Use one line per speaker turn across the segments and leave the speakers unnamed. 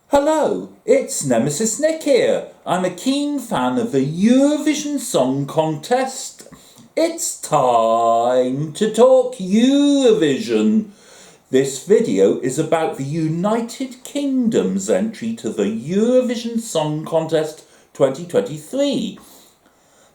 Hello, it's Nemesis Nick here. I'm a keen fan of the Eurovision Song Contest. It's time to talk Eurovision. This video is about the United Kingdom's entry to the Eurovision Song Contest 2023.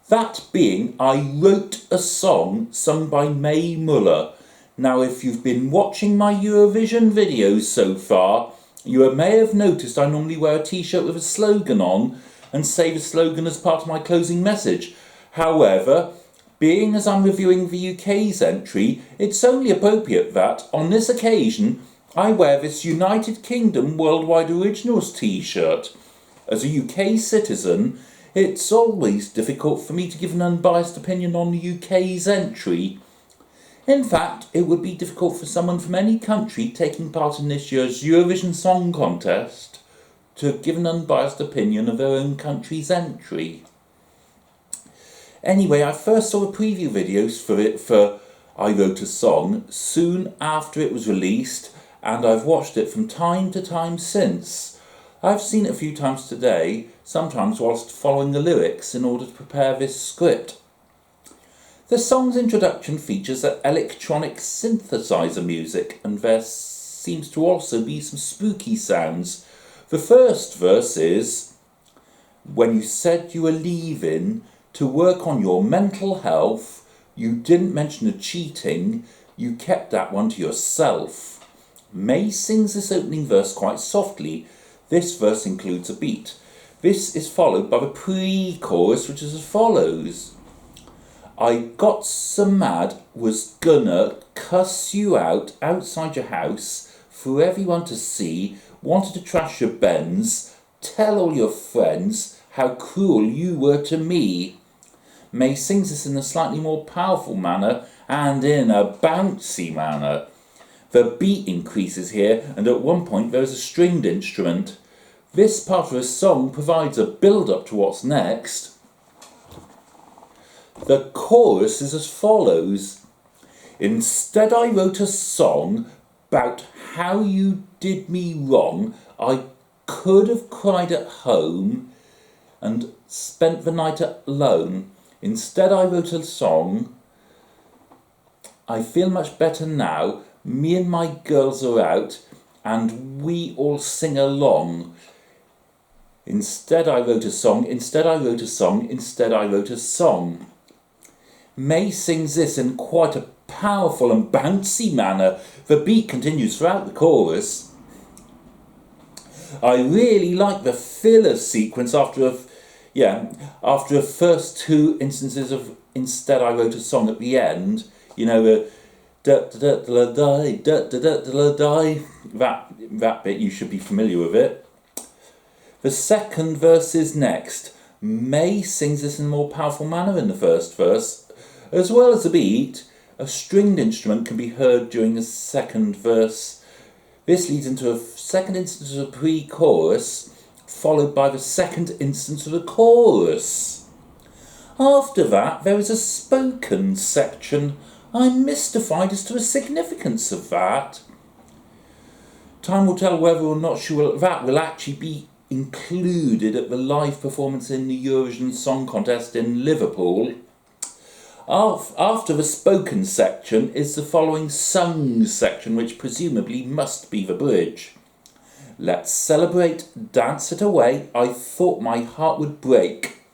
That being, I wrote a song sung by Mae Muller. Now, if you've been watching my Eurovision videos so far, you may have noticed I normally wear a t-shirt with a slogan on and say the slogan as part of my closing message. However, being as I'm reviewing the UK's entry, it's only appropriate that, on this occasion, I wear this United Kingdom Worldwide Originals t-shirt. As a UK citizen, it's always difficult for me to give an unbiased opinion on the UK's entry. In fact, it would be difficult for someone from any country taking part in this year's Eurovision Song Contest to give an unbiased opinion of their own country's entry. Anyway, I first saw the preview videos for it for I Wrote a Song soon after it was released, and I've watched it from time to time since. I've seen it a few times today, sometimes whilst following the lyrics in order to prepare this script. The song's introduction features electronic synthesizer music, and there seems to also be some spooky sounds. The first verse is, "When you said you were leaving to work on your mental health, you didn't mention the cheating, you kept that one to yourself." Mae sings this opening verse quite softly. This verse includes a beat. This is followed by the pre-chorus, which is as follows. "I got so mad, was gonna cuss you out outside your house for everyone to see, wanted to trash your Benz, tell all your friends how cruel you were to me." Mae sings this in a slightly more powerful manner and in a bouncy manner. The beat increases here, and at one point there is a stringed instrument. This part of the song provides a build-up to what's next. The chorus is as follows. "Instead I wrote a song about how you did me wrong. I could have cried at home and spent the night alone. Instead I wrote a song. I feel much better now. Me and my girls are out and we all sing along. Instead I wrote a song, instead I wrote a song, instead I wrote a song." Mae sings this in quite a powerful and bouncy manner. The beat continues throughout the chorus. I really like the filler sequence after the first two instances of "instead I wrote a song" at the end. You know, the da da da da da da da da da. That bit, you should be familiar with it. The second verse is next. Mae sings this in a more powerful manner in the first verse. As well as the beat, a stringed instrument can be heard during the second verse. This leads into a second instance of the pre-chorus, followed by the second instance of the chorus. After that, there is a spoken section. I'm mystified as to the significance of that. Time will tell whether or not that will actually be included at the live performance in the Eurovision Song Contest in Liverpool. After the spoken section is the following sung section, which presumably must be the bridge. "Let's celebrate, dance it away, I thought my heart would break."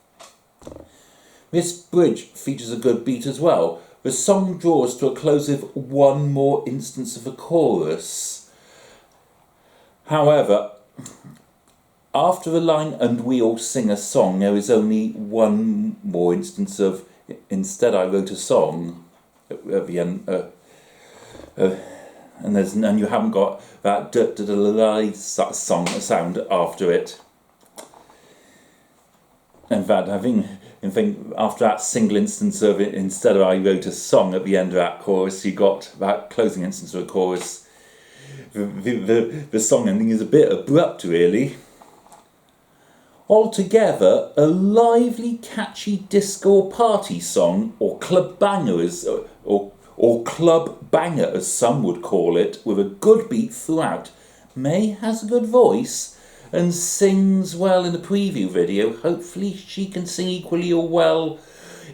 This bridge features a good beat as well. The song draws to a close with one more instance of the chorus. However, after the line "and we all sing a song," there is only one more instance of "instead I wrote a song" at the end, and you haven't got that da da da da song sound after it. In fact, I think after that single instance of it, "instead I wrote a song" at the end of that chorus, you got that closing instance of the chorus. The song ending is a bit abrupt, really. Altogether, a lively, catchy disco party song, or club banger, or or club banger as some would call it, with a good beat throughout. Mae has a good voice and sings well in the preview video. Hopefully she can sing equally well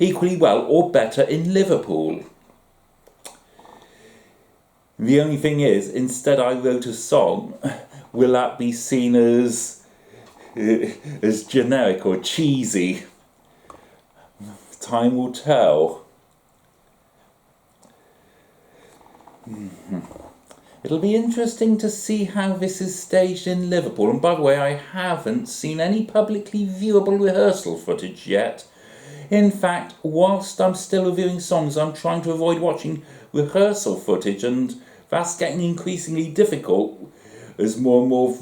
or better in Liverpool. The only thing is, instead I wrote a song, will that be seen as generic or cheesy? Time will tell. It'll be interesting to see how this is staged in Liverpool. And by the way, I haven't seen any publicly viewable rehearsal footage yet. In fact, whilst I'm still reviewing songs, I'm trying to avoid watching rehearsal footage, and that's getting increasingly difficult as more and more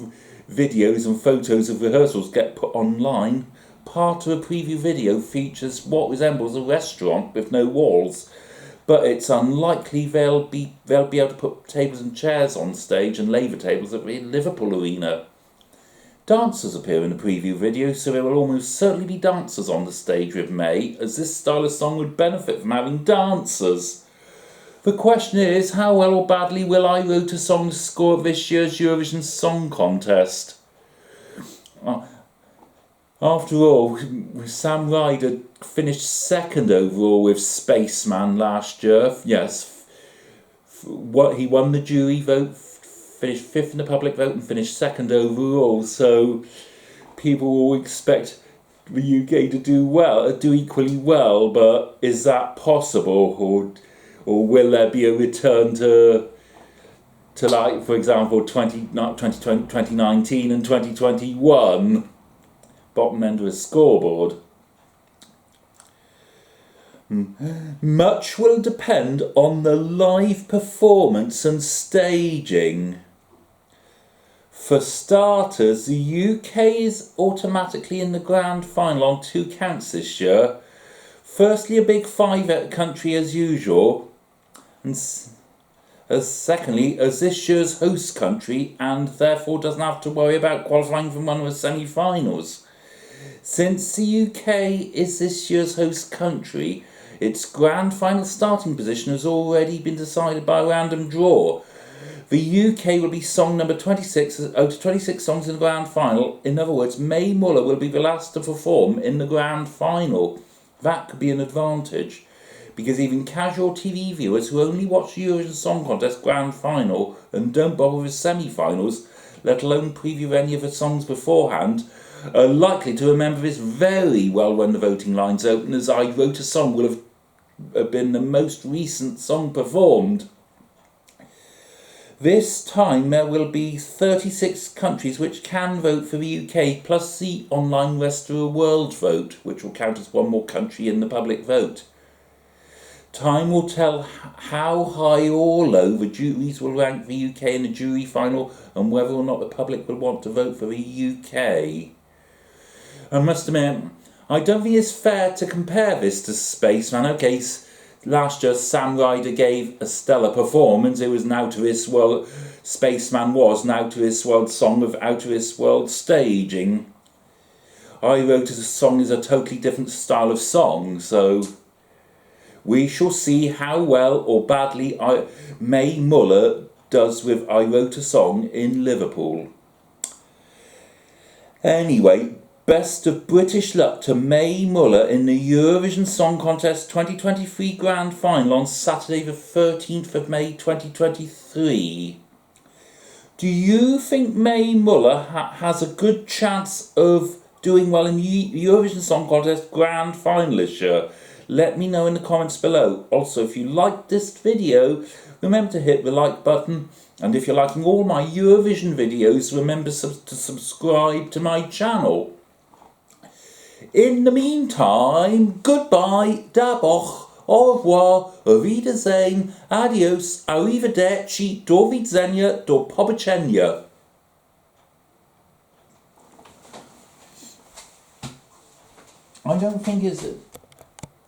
videos and photos of rehearsals get put online. Part of a preview video features what resembles a restaurant with no walls, but it's unlikely they'll be able to put tables and chairs on stage and laver tables at the Liverpool Arena. Dancers appear in the preview video, so there will almost certainly be dancers on the stage with Mae, as this style of song would benefit from having dancers. The question is, how well or badly will I Wrote a Song score at this year's Eurovision Song Contest? After all, Sam Ryder finished second overall with Spaceman last year. Yes, he won the jury vote, finished fifth in the public vote and finished second overall. So people will expect the UK to do equally well, but is that possible, or will there be a return to like, for example, 2019 and 2021? Bottom end of a scoreboard. Much will depend on the live performance and staging. For starters, the UK is automatically in the grand final on 2 counts this year. Firstly, a big 5 country as usual, and secondly, as this year's host country, and therefore doesn't have to worry about qualifying from one of the semi-finals. Since the UK is this year's host country, its grand final starting position has already been decided by a random draw. The UK will be song number 26 out of 26 songs in the grand final. In other words, Mae Muller will be the last to perform in the grand final. That could be an advantage, because even casual TV viewers who only watch the Eurovision Song Contest grand final and don't bother with semi-finals, let alone preview any of the songs beforehand, are likely to remember this very well when the voting lines open, as I Wrote a Song will have been the most recent song performed. This time there will be 36 countries which can vote for the UK, plus the online rest of the world vote, which will count as one more country in the public vote. Time will tell how high or low the juries will rank the UK in the jury final, and whether or not the public will want to vote for the UK. I must admit, I don't think it's fair to compare this to Spaceman. Okay, last year Sam Ryder gave a stellar performance. It was an out of this world. Spaceman was an out of this world song with out of this world staging. I Wrote a Song is a totally different style of song, so we shall see how well or badly Mae Muller does with I Wrote a Song in Liverpool. Anyway, best of British luck to Mae Muller in the Eurovision Song Contest 2023 Grand Final on Saturday the 13th of May 2023. Do you think Mae Muller has a good chance of doing well in the Eurovision Song Contest Grand Final this year? Let me know in the comments below. Also, if you liked this video, remember to hit the like button. And if you're liking all my Eurovision videos, remember to subscribe to my channel. In the meantime, goodbye, d'abord, au revoir, auf Wiedersehen, adios, arrivederci, do widzenia, do pobacenia. I don't think it's